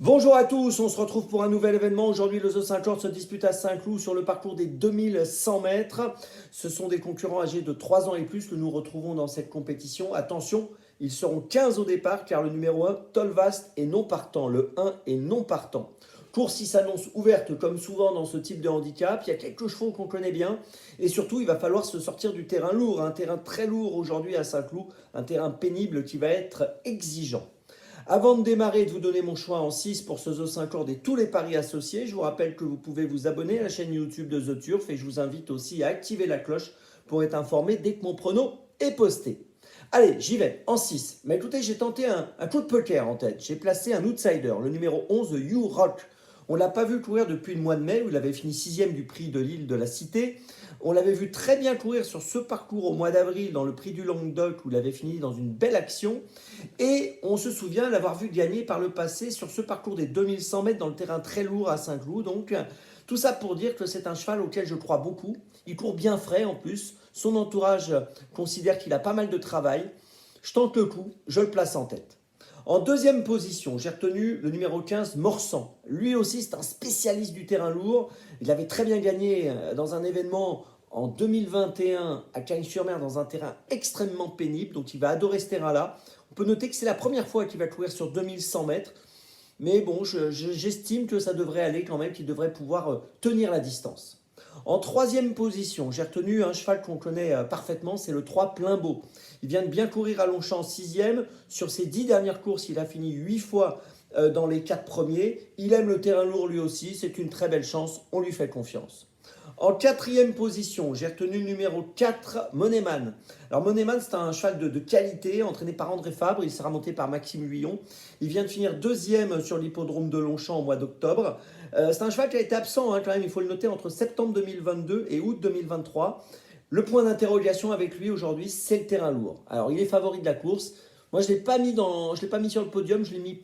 Bonjour à tous, on se retrouve pour un nouvel événement. Aujourd'hui, le The 50 se dispute à Saint-Cloud sur le parcours des 2100 mètres. Ce sont des concurrents âgés de 3 ans et plus que nous retrouvons dans cette compétition. Attention, ils seront 15 au départ car le numéro 1, Tolvast, est non partant. Le 1 est non partant. Course qui s'annonce ouverte comme souvent dans ce type de handicap. Il y a quelques chevaux qu'on connaît bien. Et surtout, il va falloir se sortir du terrain lourd. Un terrain très lourd aujourd'hui à Saint-Cloud. Un terrain pénible qui va être exigeant. Avant de démarrer et de vous donner mon choix en 6 pour ce The 50 et tous les paris associés, je vous rappelle que vous pouvez vous abonner à la chaîne YouTube de The Turf et je vous invite aussi à activer la cloche pour être informé dès que mon prono est posté. Allez, j'y vais, en 6. Mais écoutez, j'ai tenté un coup de poker en tête. J'ai placé un outsider, le numéro 11, You Rock. On ne l'a pas vu courir depuis le mois de mai où il avait fini 6e du prix de l'île de la Cité. On l'avait vu très bien courir sur ce parcours au mois d'avril dans le prix du Languedoc où il avait fini dans une belle action. Et on se souvient l'avoir vu gagner par le passé sur ce parcours des 2100 mètres dans le terrain très lourd à Saint-Cloud. Donc tout ça pour dire que c'est un cheval auquel je crois beaucoup. Il court bien frais en plus. Son entourage considère qu'il a pas mal de travail. Je tente le coup, je le place en tête. En deuxième position, j'ai retenu le numéro 15, Morsan. Lui aussi, c'est un spécialiste du terrain lourd. Il avait très bien gagné dans un événement en 2021 à Cagnes-sur-Mer dans un terrain extrêmement pénible. Donc il va adorer ce terrain-là. On peut noter que c'est la première fois qu'il va courir sur 2100 mètres. Mais bon, j'estime que ça devrait aller quand même, qu'il devrait pouvoir tenir la distance. En troisième position, j'ai retenu un cheval qu'on connaît parfaitement, c'est le 3 Plein-Beau. Il vient de bien courir à Longchamp 6e. Sur ses 10 dernières courses, il a fini 8 fois dans les 4 premiers. Il aime le terrain lourd lui aussi, c'est une très belle chance, on lui fait confiance. En quatrième position, j'ai retenu le numéro 4, Moneman. Alors Moneman, c'est un cheval de qualité, entraîné par André Fabre, il sera monté par Maxime Huillon. Il vient de finir deuxième sur l'hippodrome de Longchamp au mois d'octobre. C'est un cheval qui a été absent quand même, il faut le noter, entre septembre 2022 et août 2023. Le point d'interrogation avec lui aujourd'hui, c'est le terrain lourd. Alors il est favori de la course. Moi je ne l'ai pas mis sur le podium, je l'ai mis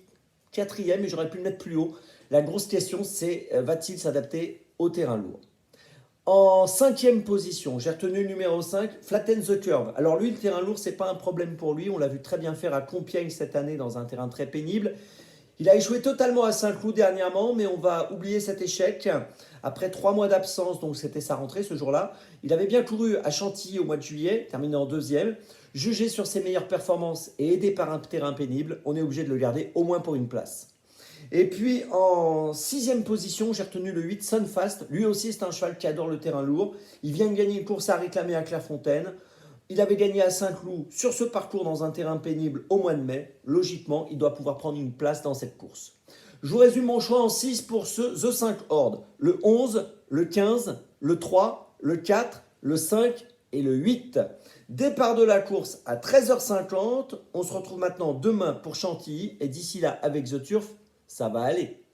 quatrième et j'aurais pu le mettre plus haut. La grosse question c'est, va-t-il s'adapter au terrain lourd? En cinquième position, j'ai retenu le numéro 5, Flatten the Curve. Alors lui, le terrain lourd, c'est pas un problème pour lui. On l'a vu très bien faire à Compiègne cette année dans un terrain très pénible. Il a échoué totalement à Saint-Cloud dernièrement, mais on va oublier cet échec. Après 3 mois d'absence, donc c'était sa rentrée ce jour-là, il avait bien couru à Chantilly au mois de juillet, terminé en deuxième. Jugé sur ses meilleures performances et aidé par un terrain pénible, on est obligé de le garder au moins pour une place. Et puis en sixième position, j'ai retenu le 8, Sunfast. Lui aussi, c'est un cheval qui adore le terrain lourd. Il vient de gagner une course à réclamer à Clairefontaine. Il avait gagné à Saint-Cloud sur ce parcours dans un terrain pénible au mois de mai. Logiquement, il doit pouvoir prendre une place dans cette course. Je vous résume mon choix en 6 pour ce The 5 Horde. Le 11, le 15, le 3, le 4, le 5 et le 8. Départ de la course à 13h50. On se retrouve maintenant demain pour Chantilly. Et d'ici là, avec The Turf, ça va aller.